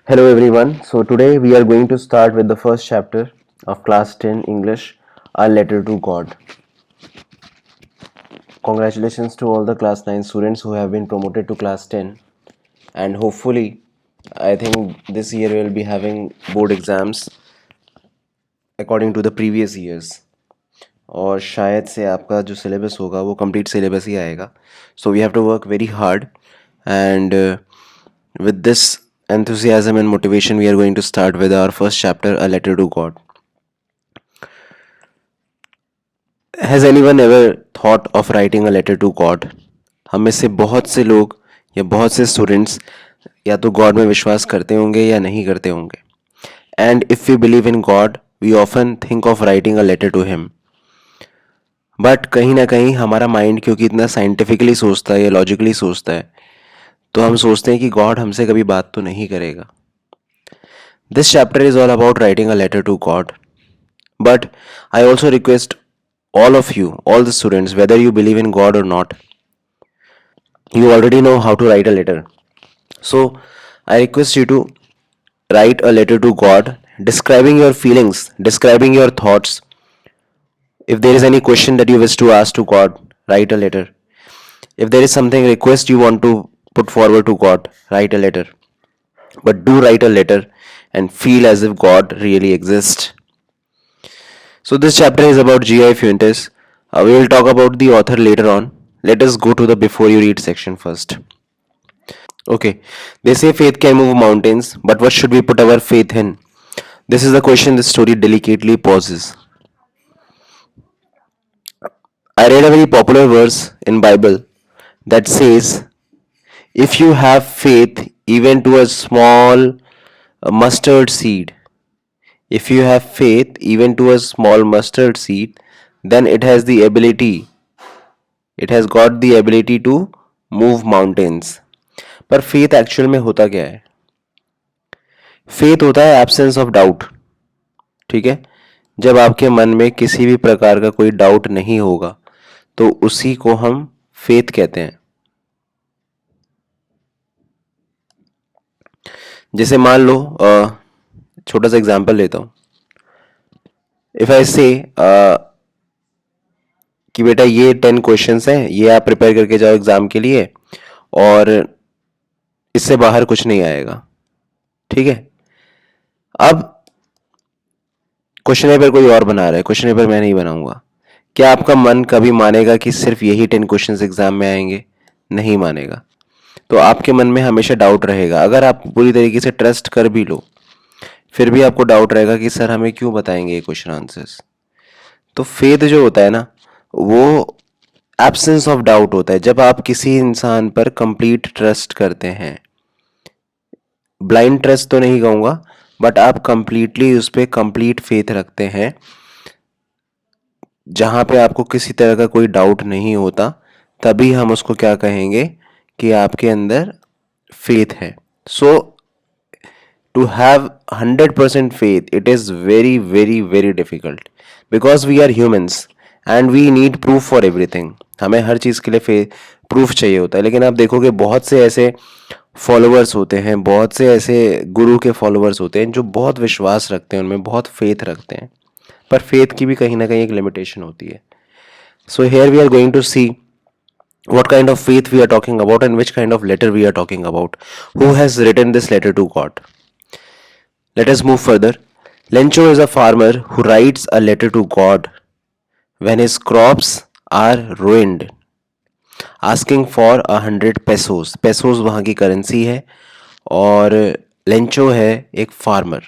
Hello everyone. So today we are going to start with the first chapter of class 10 English, A Letter to God. Congratulations to all the class 9 students who have been promoted to class 10, and hopefully I think this year we will be having board exams according to the previous years. और शायद से आपका जो syllabus होगा वो complete syllabus ही आएगा. So we have to work very hard and with this enthusiasm and motivation we are going to start with our first chapter, A Letter to God. Has anyone ever thought of writing a letter to God? हम में से बहुत से लोग या बहुत से students या तो गॉड में विश्वास करते होंगे या नहीं करते होंगे. And if we believe in God we often think of writing a letter to him. But कहीं ना कहीं हमारा माइंड क्योंकि इतना साइंटिफिकली सोचता है या लॉजिकली सोचता है, तो हम सोचते हैं कि गॉड हमसे कभी बात तो नहीं करेगा. This chapter is all about writing a letter to God. But I also request all of you, all the students, whether you believe in God or not, you already know how to write a letter. So I request you to write a letter to God, describing your feelings, describing your thoughts. If there is any question that you wish to ask to God, write a letter. If there is something request you want to put forward to God, write a letter. But do write a letter and feel as if God really exists. So this chapter is about G.I. Fuentes. We will talk about the author later on. Let us go to the before you read section first. Okay, they say faith can move mountains, but what should we put our faith in? This is the question the story delicately poses. I read a very popular verse in Bible that says, if you have faith even to a small mustard seed, if you have faith even to a small mustard seed, then it has got the ability to move mountains. पर faith actual में होता क्या है? Faith होता है absence of doubt. ठीक है, जब आपके मन में किसी भी प्रकार का कोई डाउट नहीं होगा तो उसी को हम फेथ कहते हैं. जैसे मान लो छोटा सा एग्जांपल लेता हूं. इफ आई से कि बेटा ये 10 क्वेश्चंस हैं, ये आप प्रिपेयर करके जाओ एग्जाम के लिए और इससे बाहर कुछ नहीं आएगा. ठीक है, अब क्वेश्चन पेपर कोई और बना रहा है, क्वेश्चन पेपर मैं नहीं बनाऊंगा. क्या आपका मन कभी मानेगा कि सिर्फ यही 10 क्वेश्चंस एग्जाम में आएंगे? नहीं मानेगा. तो आपके मन में हमेशा डाउट रहेगा. अगर आप पूरी तरीके से ट्रस्ट कर भी लो फिर भी आपको डाउट रहेगा कि सर हमें क्यों बताएंगे ये क्वेश्चन आंसर्स. तो फेथ जो होता है ना, वो एब्सेंस ऑफ डाउट होता है. जब आप किसी इंसान पर कंप्लीट ट्रस्ट करते हैं, ब्लाइंड ट्रस्ट तो नहीं कहूँगा, बट आप कंप्लीटली उस पर कंप्लीट फेथ रखते हैं, जहाँ पे आपको किसी तरह का कोई डाउट नहीं होता, तभी हम उसको क्या कहेंगे कि आपके अंदर फेथ है. सो to have 100% faith, it is very very very difficult because we are humans and we need proof for everything. हमें हर चीज़ के लिए प्रूफ चाहिए होता है. लेकिन आप देखोगे बहुत से ऐसे फॉलोअर्स होते हैं, बहुत से ऐसे गुरु के फॉलोअर्स होते हैं जो बहुत विश्वास रखते हैं, उनमें बहुत फेथ रखते हैं, पर फेथ की भी कहीं ना कहीं एक लिमिटेशन होती है. So here we are going to see what kind of faith we are talking about and which kind of letter we are talking about. Who has written this letter to God? Let us move further. Lencho is a farmer who writes a letter to God when his crops are ruined, asking for 100 pesos. Pesos वहाँ की currency है और Lencho है एक farmer.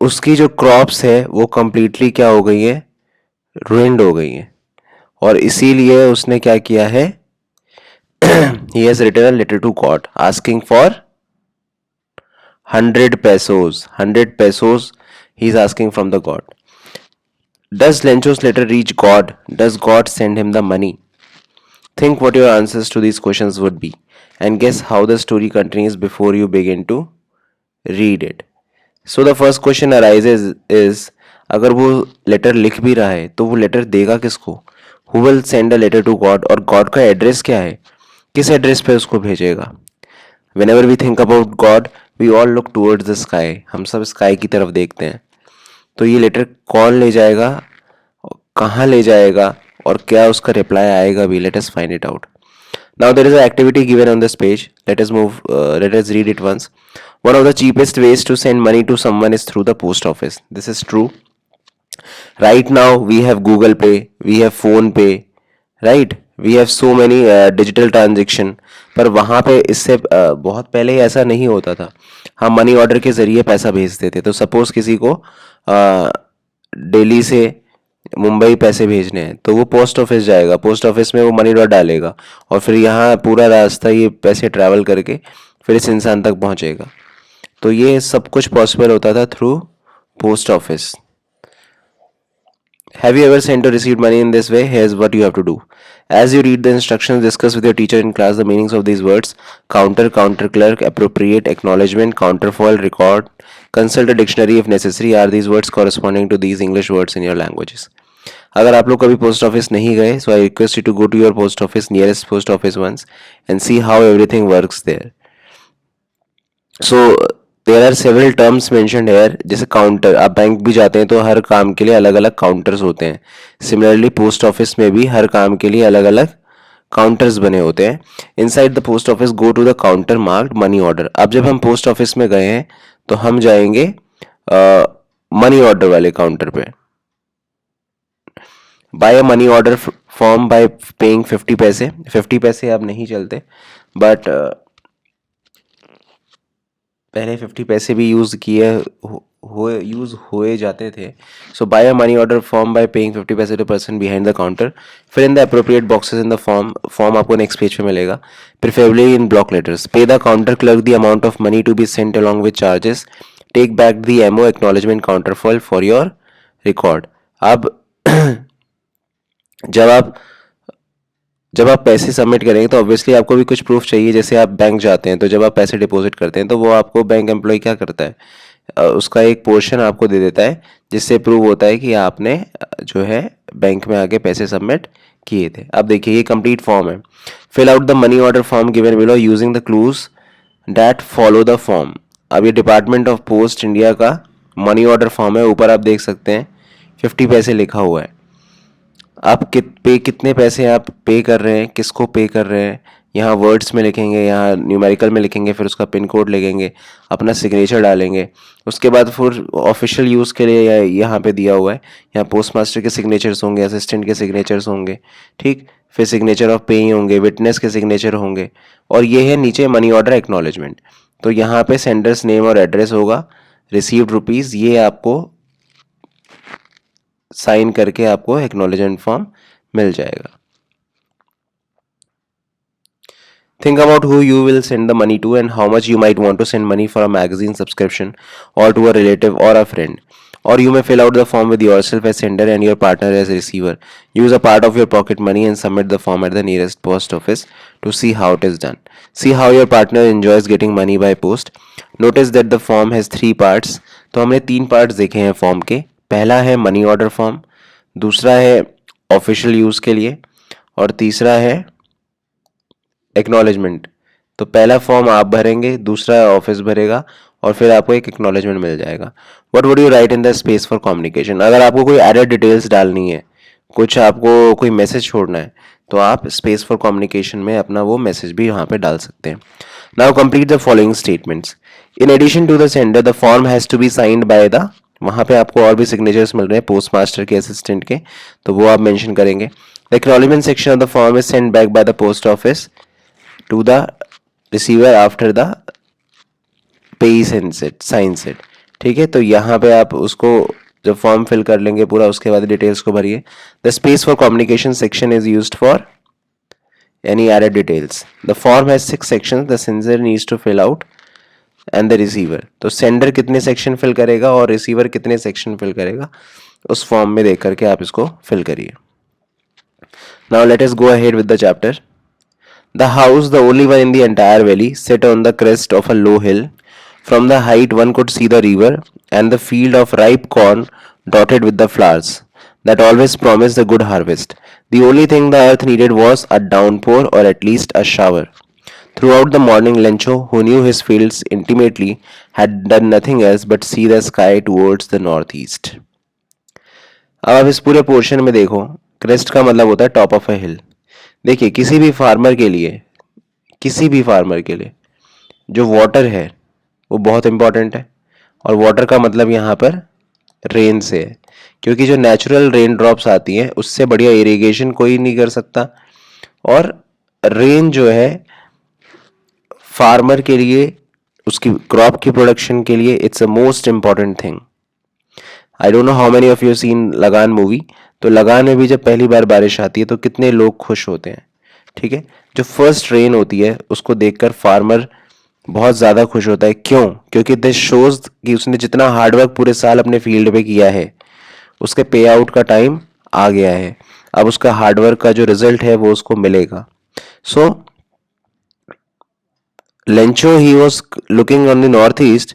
उसकी जो crops है वो कम्प्लीटली क्या हो गई है? रुइंड हो गई है. और इसीलिए उसने क्या किया है? he has written a letter to God asking for 100 pesos. 100 pesos he is asking from the God. Does Lencho's letter reach God? Does God send him the money? Think what your answers to these questions would be and guess how the story continues before you begin to read it. So the first question arises is, अगर वो letter लिख भी रहा है तो वो letter देगा किसको? Who will send a letter to God? और God का एड्रेस क्या है? किस एड्रेस पे उसको भेजेगा? Whenever we think about God, we all look towards the sky. हम सब स्काई की तरफ देखते हैं. तो ये लेटर कौन ले जाएगा, कहाँ ले जाएगा, और क्या उसका रिप्लाई आएगा भी. Let us find it out. Now there is an activity given on this page. Let us read it once. One of the cheapest ways to send money to someone is through the post office. This is true. Right now we have Google Pay, we have Phone Pay, right? We have so many digital transaction. पर वहाँ पे इससे बहुत पहले ऐसा नहीं होता था. हम मनी ऑर्डर के ज़रिए पैसा भेजते थे. तो सपोज़ किसी को दिल्ली से मुंबई पैसे भेजने हैं तो वो पोस्ट ऑफिस जाएगा. पोस्ट ऑफिस में वो मनी ऑर्डर डालेगा और फिर यहाँ पूरा रास्ता ये पैसे ट्रैवल करके फिर इस इंसान तक पहुँचेगा. तो ये सब कुछ पॉसिबल होता था through post office. Have you ever sent or received money in this way? Here's what you have to do. As you read the instructions, discuss with your teacher in class the meanings of these words: counter, counter clerk, appropriate, acknowledgement, counterfoil, record. Consult a dictionary if necessary. Are these words corresponding to these English words in your languages? अगर आप लोग कभी post office नहीं गए, so I request you to go to your post office, nearest post office once, and see how everything works there. So there are several terms mentioned here. जैसे counter, आप bank भी जाते हैं तो हर काम के लिए अलग अलग काउंटर्स होते हैं. सिमिलरली पोस्ट ऑफिस में भी हर काम के लिए अलग अलग काउंटर्स बने होते हैं. Inside the post office go to the counter marked money order. अब जब हम पोस्ट ऑफिस में गए हैं तो हम जाएंगे मनी ऑर्डर वाले काउंटर पे. Buy a money order form by paying 50 पैसे. 50 पैसे अब नहीं चलते, बट पहले 50 पैसे भी यूज़ हुए जाते थे. So by a money order form by paying 50 पैसे to person behind the counter. फिर in the appropriate boxes in the form आपको नेक्स्ट पेज पे मिलेगा. Preferably in block letters. Pay the counter clerk the amount of money to be sent along with charges. Take back the MO acknowledgement counterfoil for your record. अब जब आप पैसे submit करेंगे तो obviously आपको भी कुछ प्रूफ चाहिए. जैसे आप बैंक जाते हैं तो जब आप पैसे डिपॉजिट करते हैं तो वो आपको बैंक एम्प्लॉय क्या करता है, उसका एक पोर्शन आपको दे देता है जिससे प्रूव होता है कि आपने जो है बैंक में आके पैसे सबमिट किए थे. अब देखिए ये कंप्लीट फॉर्म है. Fill out the money order form given below using the clues that follow the form. अब ये डिपार्टमेंट ऑफ पोस्ट इंडिया का मनी ऑर्डर फॉर्म है. ऊपर आप देख सकते हैं 50 पैसे लिखा हुआ है. आप कितने पैसे आप पे कर रहे हैं, किसको पे कर रहे हैं, यहाँ वर्ड्स में लिखेंगे, यहाँ न्यूमेरिकल में लिखेंगे, फिर उसका पिन कोड लिखेंगे, अपना सिग्नेचर डालेंगे. उसके बाद फिर ऑफिशियल यूज़ के लिए यहाँ पे दिया हुआ है, यहाँ पोस्ट मास्टर के सिग्नेचर्स होंगे, असिस्टेंट के सिग्नेचर्स होंगे, ठीक. फिर सिग्नेचर ऑफ पेई होंगे, विटनेस के सिग्नेचर होंगे, और ये है नीचे मनी ऑर्डर एक्नॉलेजमेंट. तो यहाँ पे सेंडर्स नेम और एड्रेस होगा, रिसीव्ड रुपीज़, ये आपको साइन करके आपको एक्नॉलेजमेंट फॉर्म मिल जाएगा. Think about who you will send the money to and how much you might want to send money for a magazine subscription or to a relative or a friend. Or you may fill out the form with yourself as sender and your partner as receiver. Use a part of your pocket money and submit the form at the nearest post office to see how it is done. See how your partner enjoys getting money by post. Notice that the form has 3 parts. तो हमने 3 parts देखे हैं form के. पहला है money order form, दूसरा है official use के लिए, और तीसरा है एक्नॉलेजमेंट. तो पहला फॉर्म आप भरेंगे, दूसरा ऑफिस भरेगा, और फिर आपको एक एक्नॉलेजमेंट मिल जाएगा. What would you right in the space for communication. अगर आपको कोई एडेड डिटेल्स डालनी है, कुछ आपको कोई मैसेज छोड़ना है, तो आप स्पेस फॉर कम्युनिकेशन में अपना वो मैसेज भी यहाँ पे डाल सकते हैं. Now complete the following statements. In addition to the sender the form has to be signed by the. वहाँ पे आपको और भी सिग्नेचर्स मिल रहे हैं पोस्ट मास्टर के, असिस्टेंट के, तो वो आप मेंशन करेंगे. The acknowledgement section of the form is send back by the post office to the receiver after the payee signs it. ठीक है, तो यहाँ पे आप उसको जब फॉर्म फिल कर लेंगे पूरा, उसके बाद डिटेल्स को भरिए. The space for communication section is used for any added details. The form has 6 sections. The sender needs to fill out and the receiver. तो सेंडर कितने सेक्शन फिल करेगा और रिसीवर कितने सेक्शन फिल करेगा, उस form में देख करके आप इसको फिल करिए. Now let us go ahead with the chapter. The house, the only one in the entire valley, sat on the crest of a low hill. From the height one could see the river and the field of ripe corn dotted with the flowers that always promised a good harvest. The only thing the earth needed was a downpour or at least a shower. Throughout the morning, Lencho, who knew his fields intimately, had done nothing else but see the sky towards the northeast. अब आप इस पूरे portion में देखो, crest का मतलब होता है टॉप ऑफ अ हिल. देखिए, किसी भी फार्मर के लिए जो वाटर है वो बहुत इंपॉर्टेंट है. और वाटर का मतलब यहाँ पर रेन से है, क्योंकि जो नेचुरल रेन ड्रॉप्स आती हैं उससे बढ़िया इरिगेशन कोई नहीं कर सकता. और रेन जो है फार्मर के लिए, उसकी क्रॉप की प्रोडक्शन के लिए, it's a most important thing. I don't know how many of you seen लगान मूवी. तो लगान में भी जब पहली बार बारिश आती है तो कितने लोग खुश होते हैं. ठीक है, जो फर्स्ट रेन होती है उसको देखकर फार्मर बहुत ज़्यादा खुश होता है. क्यों? क्योंकि दिस शोज कि उसने जितना हार्डवर्क पूरे साल अपने फील्ड पे किया है उसके पे आउट का टाइम आ गया है. अब उसका हार्डवर्क का जो रिजल्ट है वो उसको मिलेगा. So Lencho he was looking on the north east.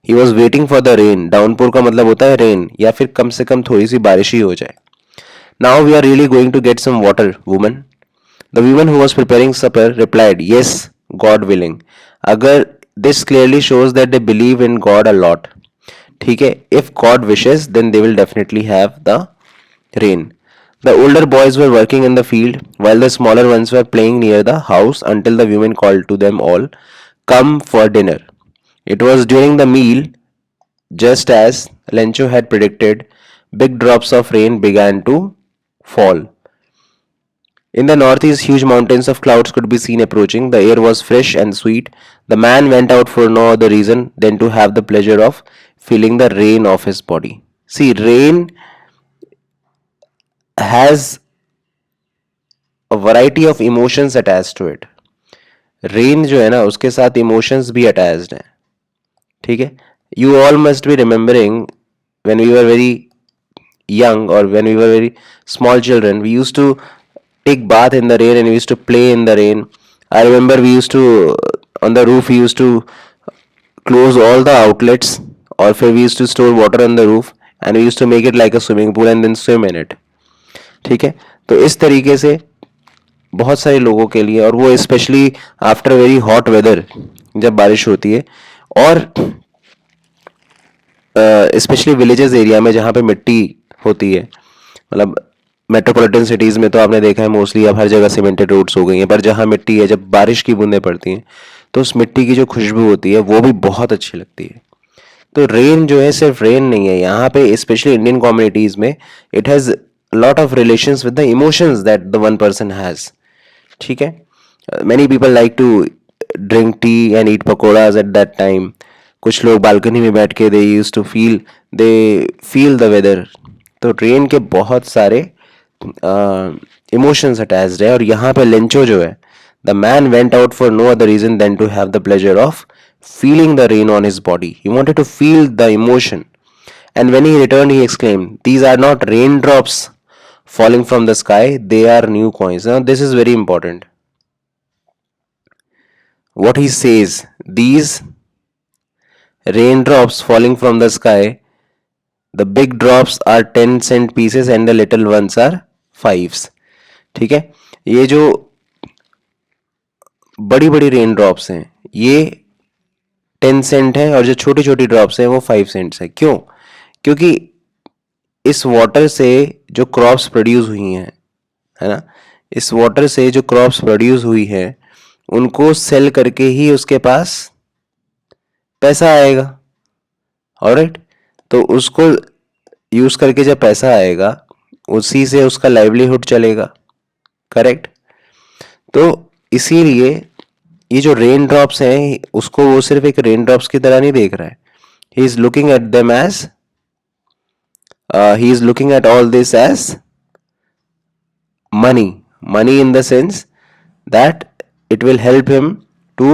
He was waiting for the rain. Downpour का मतलब होता है रेन, या फिर कम से कम थोड़ी सी बारिश ही हो जाए. Now we are really going to get some water woman. The women who was preparing supper replied, yes, God willing. अगर this clearly shows that they believe in God a lot. ठीक है, if God wishes then they will definitely have the rain. The older boys were working in the field while the smaller ones were playing near the house until the women called to them all, come for dinner. It was during the meal, just as Lencho had predicted, big drops of rain began to fall. In the northeast, huge mountains of clouds could be seen approaching. The air was fresh and sweet. The man went out for no other reason than to have the pleasure of feeling the rain off his body. See, rain has a variety of emotions attached to it. Rain जो है ना उसके साथ emotions भी attached हैं. ठीक है, you all must be remembering when we were very young, or when we were very small children, we used to take bath in the rain and we used to play in the rain. I remember we used to, on the roof we used to close all the outlets, or we used to store water on the roof and we used to make it like a swimming pool and then swim in it. ठीक है, तो इस तरीके से बहुत सारे लोगों के लिए, और वो specially after very hot weather जब बारिश होती है, और स्पेशली विलेजेस एरिया में जहाँ पे मिट्टी होती है. मतलब मेट्रोपॉलिटन सिटीज़ में तो आपने देखा है मोस्टली अब हर जगह सीमेंटेड रोड्स हो गई हैं, पर जहाँ मिट्टी है जब बारिश की बूंदें पड़ती हैं तो उस मिट्टी की जो खुशबू होती है वो भी बहुत अच्छी लगती है. तो रेन जो है सिर्फ रेन नहीं है यहाँ पे, स्पेशली इंडियन कम्युनिटीज़ में it has lot of relations with the emotions that the one person has. ठीक है, many people like to drink tea and eat pakoras at that time. कुछ लोग बालकनी में बैठ के दे फील द वेदर. तो rain के बहुत सारे इमोशंस अटैच्ड है. और यहाँ पे लेंचो जो है, the man went out for no other reason than to have the pleasure of feeling the rain on his body. He wanted to feel the emotion. And when he returned, he exclaimed, these are not raindrops falling from the sky, they are new coins. Now, this is very important. What he says, these raindrops falling from the sky, the big drops are 10 cent pieces and the little ones are fives. ठीक है, ये जो बड़ी बड़ी rain drops हैं ये 10 Saint है, और जो छोटी छोटी ड्रॉप्स हैं वो 5 सेंट्स है. क्यों? क्योंकि इस वाटर से जो क्रॉप्स प्रोड्यूस हुई हैं, है ना, इस वाटर से जो क्रॉप्स प्रोड्यूस हुई हैं उनको सेल करके ही उसके पास पैसा आएगा. ऑलराइट, तो उसको यूज करके जब पैसा आएगा उसी से उसका लाइवलीहुड चलेगा. करेक्ट. तो इसीलिए ये जो रेन ड्रॉप्स हैं उसको वो सिर्फ एक रेन ड्रॉप्स की तरह नहीं देख रहा है. He is looking at them as he is looking at all this as money in the sense that it will help him to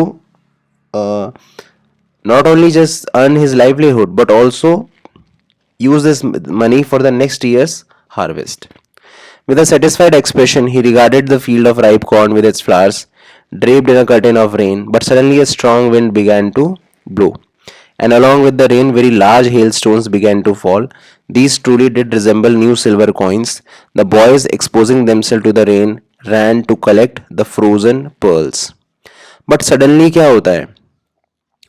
not only just earn his livelihood but also use this money for the next year's harvest. With a satisfied expression, he regarded the field of ripe corn with its flowers draped in a curtain of rain. But suddenly a strong wind began to blow, and along with the rain very large hailstones began to fall. These truly did resemble new silver coins. The boys, exposing themselves to the rain, ran to collect the frozen pearls. But suddenly क्या होता है,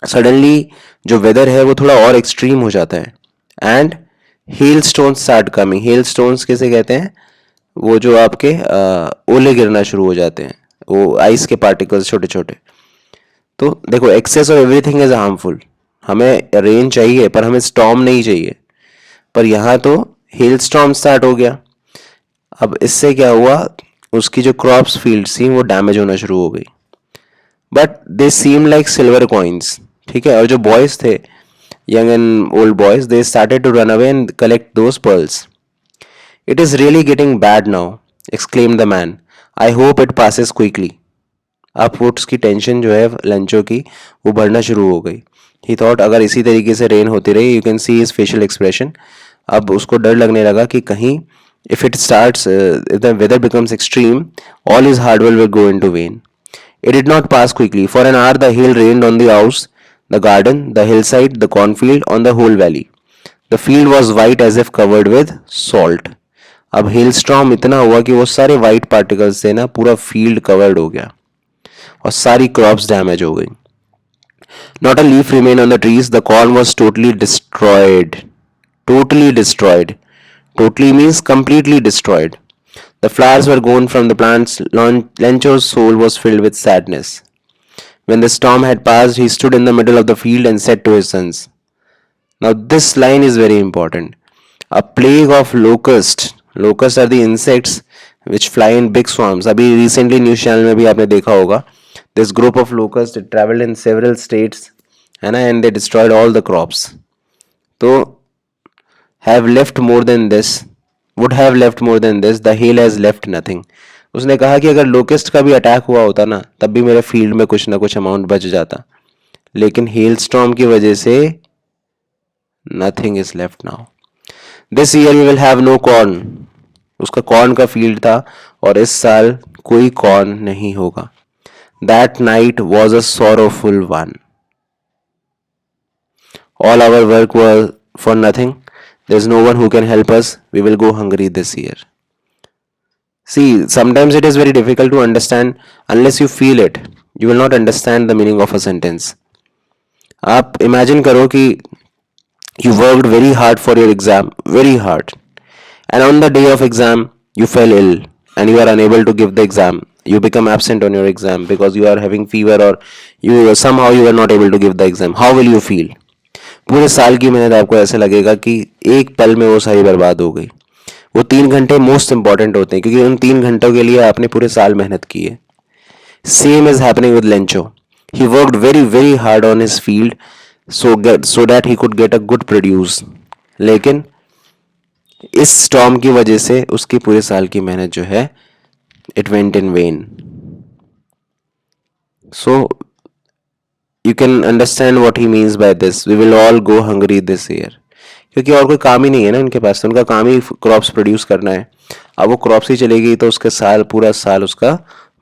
suddenly जो weather है वो थोड़ा और extreme हो जाता है and hail stones start coming. Hail stones किसे कहते हैं, वो जो आपके ओले गिरना शुरू हो जाते हैं, वो आइस के पार्टिकल्स छोटे छोटे. तो देखो, excess of everything is harmful. हमें रेन चाहिए पर हमें स्टॉर्म नहीं चाहिए. पर यहाँ तो हेल स्टॉर्म स्टार्ट हो गया. अब इससे क्या हुआ, उसकी जो क्रॉप्स फील्ड्स थी वो डैमेज होना शुरू हो गई. But they seem like silver coins. ठीक है, और जो बॉयज थे, young and old boys, they started to run away and collect those pearls. It is really getting bad now, exclaim the man. I hope it passes quickly. अब वो उसकी tension जो है लंचो की, वो बढ़ना शुरू हो गई. ही थॉट अगर इसी तरीके से रेन होती रही, you can see his facial expression. अब उसको डर लगने लगा कि कहीं if it starts if the weather becomes extreme, all his hard work will go into vain. It did not pass quickly. For an hour the hail rained on the house, the garden, the hillside, the cornfield, on the whole valley. The field was white as if covered with salt. अब hello storm इतना हुआ कि वो सारे white particles से ना पूरा field covered हो गया और सारी क्रॉप्स डैमेज हो गई. Not a leaf remained on the trees. The corn was totally destroyed. Totally destroyed. Totally means completely destroyed. The flowers were gone from the plants. Lencho's soul was filled with sadness. When the storm had passed, he stood in the middle of the field and said to his sons. Now, this line is very important. A plague of locusts. Locusts are the insects which fly in big swarms. अभी recently news channel में भी आपने देखा होगा. This group of locusts, it traveled in several states, है ना, and they destroyed all the crops. तो have left more than this, would have left more than this, the hail has left nothing. उसने कहा कि अगर लोकेस्ट का भी attack हुआ होता ना, तब भी मेरे फील्ड में कुछ ना कुछ अमाउंट बच जाता, लेकिन हेल स्टॉर्म की वजह से nothing is left now. This year we will have no corn. उसका कॉर्न का फील्ड था और इस साल कोई कॉर्न नहीं होगा. That night was a sorrowful one. All our work was for nothing. There's no one who can help us. We will go hungry this year. See, sometimes it is very difficult to understand unless you feel it. You will not understand the meaning of a sentence. आप imagine करो कि you worked very hard for your exam, very hard, and on the day of exam you fell ill and you are unable to give the exam. You become absent on your exam because you are having fever or you somehow you are not able to give the exam. How will you feel? पूरे साल की मेहनत आपको ऐसे लगेगा कि एक पल में वो सारी बर्बाद हो गई. वो 3 घंटे मोस्ट इंपॉर्टेंट होते हैं क्योंकि उन 3 घंटों के लिए आपने पूरे साल मेहनत की है. Same is happening with Lencho. He worked very very hard on his field so that he could get a good produce. लेकिन इस स्टॉर्म की वजह से उसकी पूरे साल की मेहनत जो है it went in vain. So you can understand what he means by this. We will all go hungry this year. क्योंकि और कोई काम ही नहीं है ना उनके पास, तो उनका काम ही क्रॉप्स प्रोड्यूस करना है. अब वो क्रॉप्स ही चलेगी तो उसके साल, पूरा साल उसका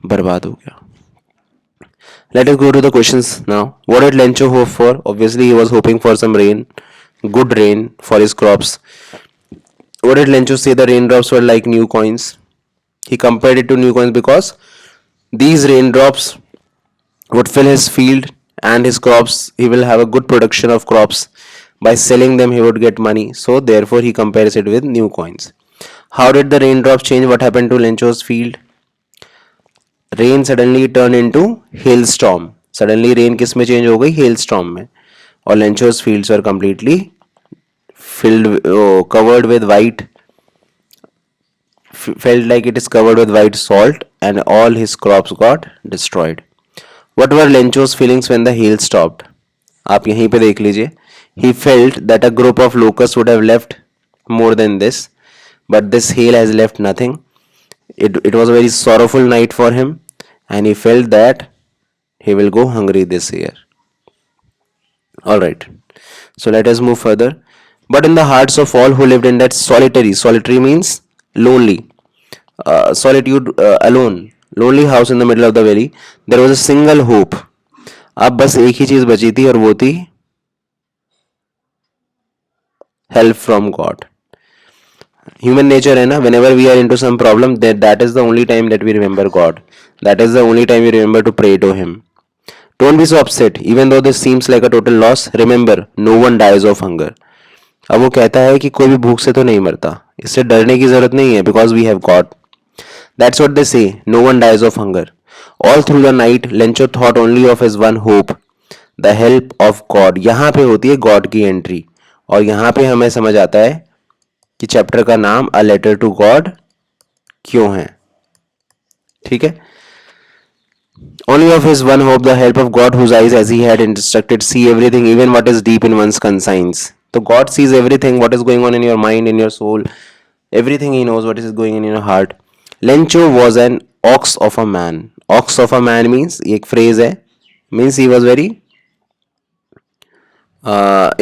बर्बाद हो गया. Let us go to the questions now. What did Lencho hope for? Obviously, he was hoping for some rain, good rain for his crops. What did Lencho say? The raindrops were like new coins. He compared it to new coins because these raindrops would fill his field and his crops. He will have a good production of crops. By selling them, he would get money. So, therefore, he compares it with new coins. How did the raindrops change what happened to Lencho's field? Rain suddenly turn into hail storm. Suddenly rain किस में change हो गई? Hail storm में. और Lencho's fields were completely filled, covered with white, felt like it is covered with white salt and all his crops got destroyed. What were Lencho's feelings when the hail stopped? आप यहीं पे देख लीजिए. He felt that a group of locusts would have left more than this, but this hail has left nothing. It was a very sorrowful night for him and he felt that he will go hungry this year. Alright, so let us move further. But in the hearts of all who lived in that solitary means lonely, solitude, alone, lonely house in the middle of the valley, there was a single hope. अब बस एक ही चीज बची थी और वो थी help from God. Human nature है ना, whenever we are into some problem, that is the only time that we remember God. That is the only time we remember to pray to him. Don't be so upset, even though this seems like a total loss. Remember, no one dies of hunger. अब वो कहता है कि कोई भी भूख से तो नहीं मरता, इससे डरने की जरूरत नहीं है, because we have God. That's what they say. No one dies of hunger. All through the night, Lencho thought only of his one hope, the help of God. यहाँ पे होती है God की एंट्री, और यहाँ पे हमें समझ आता है कि चैप्टर का नाम अ लेटर टू गॉड क्यों है. ठीक है. Only of his one hope, the help of God, whose eyes, as he had instructed, see everything, even what is deep in one's conscience. So God sees everything, what is going on in your mind, in your soul, everything he knows, what is going in your heart. Lencho was an ox of a man. Ox of a man means, ये एक phrase है, means he was very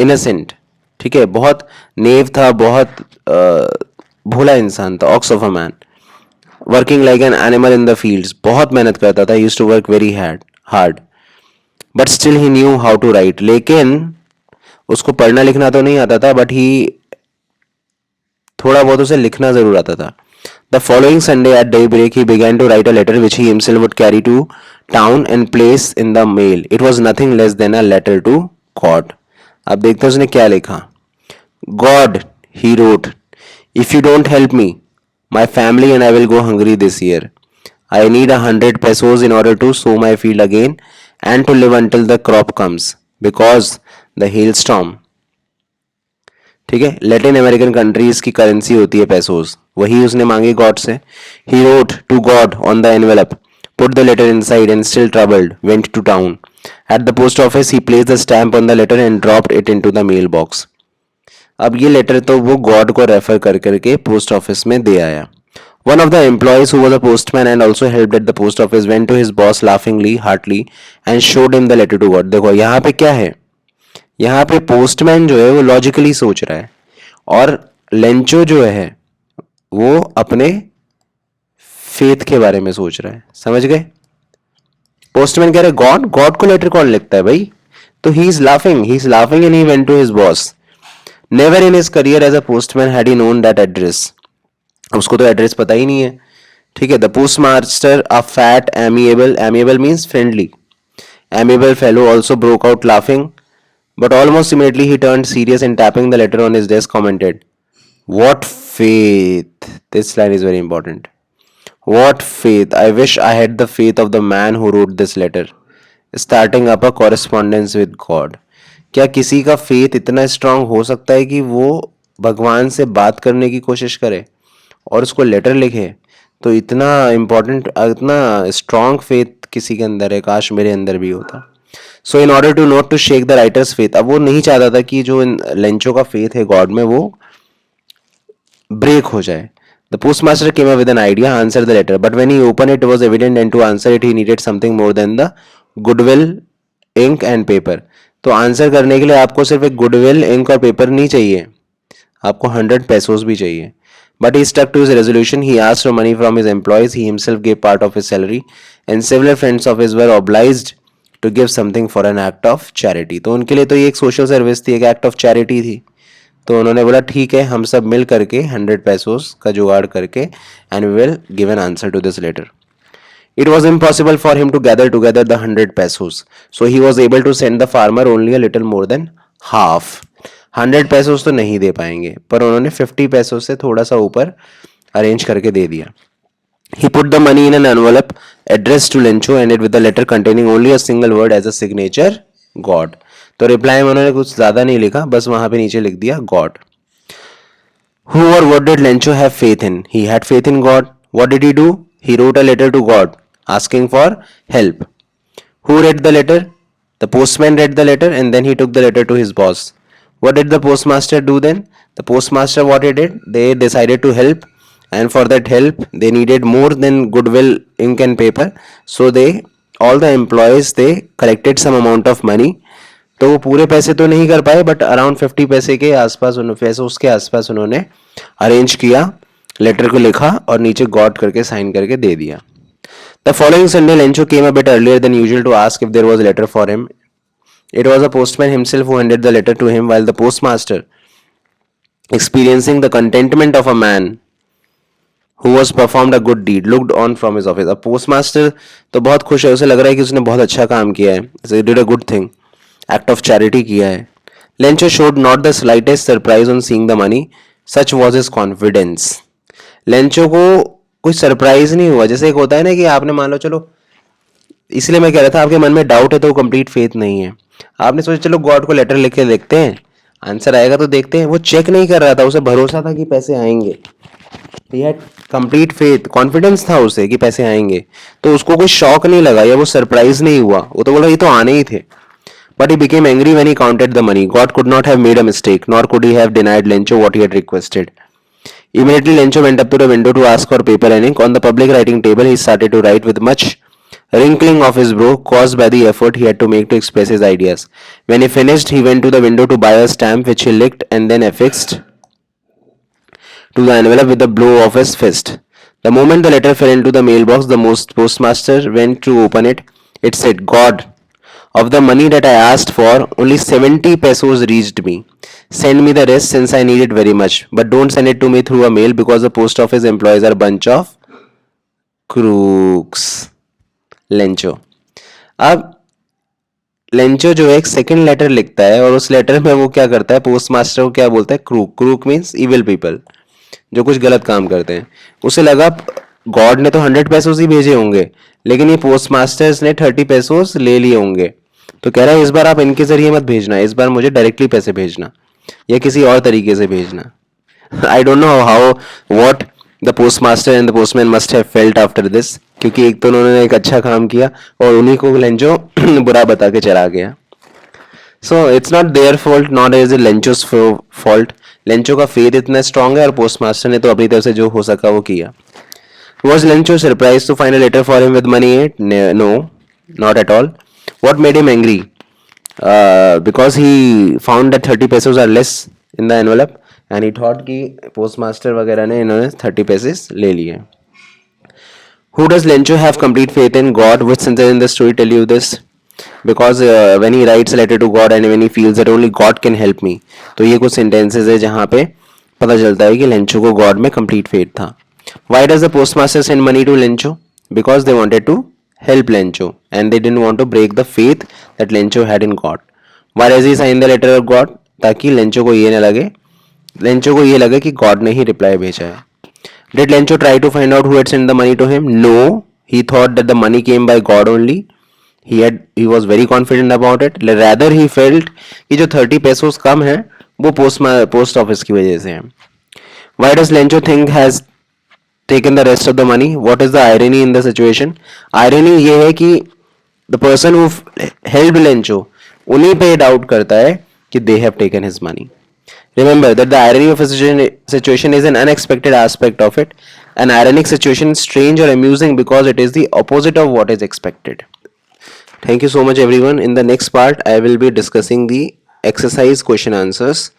innocent. ठीक है, बहुत नेव था, बहुत भोला इंसान था. Ox of a man, working like an animal in the fields, बहुत मेहनत करता था. Used to work very hard, but still he knew how to write. लेकिन उसको पढ़ना लिखना तो नहीं आता था, बट ही थोड़ा बहुत उसे लिखना जरूर आता था. The following Sunday at daybreak, he began to write a letter which he himself would carry to town and place in the mail. It was nothing less than a letter to God. अब देखते हैं उसने क्या लिखा. God, he wrote, if you don't help me, my family and I will go hungry this year. I need 100 pesos in order to sow my field again and to live until the crop comes, because the hailstorm. ठीक है, Latin American countries की currency होती है pesos, वही उसने मांगी God से. He wrote to God on the envelope, put the letter inside and still troubled went to town. At the post office he placed the stamp on the letter and dropped it into the mail box. अब ये letter तो वो God को refer कर करके post office में दे आया. One of the employees who was a postman and also helped at the post office went to his boss laughingly, heartily and showed him the letter to God. देखो यहाँ पे क्या है, यहाँ पे पोस्टमैन जो है वो लॉजिकली सोच रहा है, और लेंचो जो है वो अपने फेथ के बारे में सोच रहा है. समझ गए. पोस्टमैन कह रहे गॉड, गॉड को लेटर कौन लिखता है भाई, तो he is laughing and he went to his boss. Never in his career as a postman had he known that address. उसको तो एड्रेस पता ही नहीं है. ठीक है. The post master, a fat amiable means friendly, amiable fellow also broke out laughing, but almost immediately he turned serious and tapping the letter on his desk commented, what faith. This line is very important. What faith. I wish I had the faith of the man who wrote this letter, starting up a correspondence with God. क्या किसी का faith इतना strong हो सकता है कि वो भगवान से बात करने की कोशिश करे और उसको लेटर लिखे. तो इतना इम्पोर्टेंट, इतना स्ट्रांग फेथ किसी के अंदर है, काश मेरे अंदर भी होता. So in order to not to shake the writer's faith, अब वो नहीं चाहता था कि जो लेंचो का फेथ है गॉड में वो ब्रेक हो जाए. The post master came up with an idea, answer the letter, but when he open it was evident and to answer it he needed something more than the goodwill, ink and paper. तो answer करने के लिए आपको सिर्फ एक goodwill, ink और paper नहीं चाहिए, आपको 100 pesos भी चाहिए. But he stuck to his resolution. He asked for money from his employees. He himself gave part of his salary, and several friends of his were obliged to give something for an act of charity. तो उनके लिए तो ये एक social service थी, एक act of charity थी. तो उन्होंने बोला ठीक है, हम सब मिल करके 100 pesos का जुगाड़ करके and we will give an answer to this letter. It was impossible for him to gather together the 100 pesos, so he was able to send the farmer only a little more than half. 100 pesos तो नहीं दे पाएंगे, पर उन्होंने 50 pesos से थोड़ा सा ऊपर arrange करके दे दिया. He put the money in an envelope addressed to Lencho and it with the letter containing only a single word as a signature, God. तो रिप्लाई में उन्होंने कुछ ज़्यादा नहीं लिखा, बस वहाँ पे नीचे लिख दिया God. Who or what did Lencho have faith in? He had faith in God. What did he do? He wrote a letter to God asking for help. Who read the letter? The postman read the letter and then he took the letter to his boss. What did the postmaster do then? The postmaster, what he did? They decided to help, and for that help they needed more than goodwill, ink and paper. So all the employees, they collected some amount of money. तो वो पूरे पैसे तो नहीं कर पाए, but around 50 पैसे के आसपास, पैसे उसके आसपास उन्होंने अरेंज किया, लेटर को लिखा और नीचे गॉड करके साइन करके दे दिया. The following Sunday, Lencho came a bit earlier than usual to ask if there was a letter for him. It was a postman himself who handed the letter to him, while the postmaster, experiencing the contentment of a man who was performed a good deed looked on from his office. अब postmaster तो बहुत खुश है, उसे लग रहा है कि उसने बहुत अच्छा काम किया है, he did a good thing, act of charity किया है. Lencho showed not the slightest surprise on seeing the money, such was his confidence. Lencho को कुछ सरप्राइज नहीं हुआ. जैसे एक होता है ना कि आपने मान लो, चलो इसलिए मैं कह रहा था आपके मन में डाउट है तो कंप्लीट फेथ नहीं है. आपने सोचा चलो गॉड को लेटर लिख के देखते हैं, आंसर आएगा तो देखते हैं. वो चेक नहीं कर रहा था, उसे भरोसा था कि पैसे आएंगे. He had complete faith, confidence था उसे कि पैसे आएंगे. तो उसको कोई शॉक नहीं लगा या वो सरप्राइज नहीं हुआ. वो तो बोला ये तो आने ही थे. But he became angry when he counted the money. God could not have made a mistake, nor could he have denied Lencho what he had requested. Immediately, Lencho went up to the window to ask for paper and ink. On the public writing table, he started to write with much wrinkling of his brow caused by the effort he had to make to express his ideas. When he finished, he went to the window to buy a stamp which he licked and then affixed to the envelope with a blow of his fist. The moment the letter fell into the mailbox, the postmaster went to open it. It said, God, of the money that I asked for, only 70 pesos reached me. Send me the rest since I need it very much. But don't send it to me through a mail because the post office employees are a bunch of crooks. Lencho. अब Lencho जो है एक second letter लिखता है और उस letter में वो क्या करता है, पोस्टमास्टर को क्या बोलता है, crook. Crook means evil people, जो कुछ गलत काम करते हैं. उसे लगा गॉड ने तो 100 पेसोस ही भेजे होंगे, लेकिन ये पोस्टमास्टर्स ने 30 पेसोस ले लिए होंगे. तो कह रहा है इस बार आप इनके जरिए मत भेजना, इस बार मुझे डायरेक्टली पैसे भेजना या किसी और तरीके से भेजना. I don't know how what the postmaster and the postman must have felt after this, क्योंकि एक तो उन्होंने एक अच्छा काम किया और उन्हीं को लेंचो बुरा बता के चला गया. So it's not their fault, not is it Lencho's fault. Lencho का फेथ इतना स्ट्रांग है और पोस्टमास्टर ने तो अपनी तरफ से जो हो सका वो किया. Was Lencho surprised to find a letter for him with money in it? No, not at all. What made him angry? Because he found that 30 pesos are less in the envelope and he thought कि postmaster वगैरह ने इन्होंने 30 pesos ले लिए. Who does Lencho have complete faith in? God. Which sentence in the story tell you this? Because when he writes a letter to God and when he feels that only God can help me, तो ये कुछ sentences है जहाँ पे पता चलता है कि लेंचो को God में complete faith था. Why does the postmaster send money to Lencho? Because they wanted to help Lencho and they didn't want to break the faith that Lencho had in God. Why does he sign the letter of God? ताकि Lencho को ये लगे कि God ने ही reply भेजा है. Did Lencho try to find out who had sent the money to him? No, he thought that the money came by God only. He was very confident about it. Rather he felt कि जो 30 pesos कम है वो post office की वजह से है. Why does Lencho think has taken the rest of the money? What is the irony in the situation? Irony ये है कि the person who helped Lencho उन्हीं पे डाउट करता है कि they have taken his money. Remember that the irony of a situation is an unexpected aspect of it. An ironic situation is strange or amusing because it is the opposite of what is expected. Thank you so much everyone. In the next part I will be discussing the exercise question answers.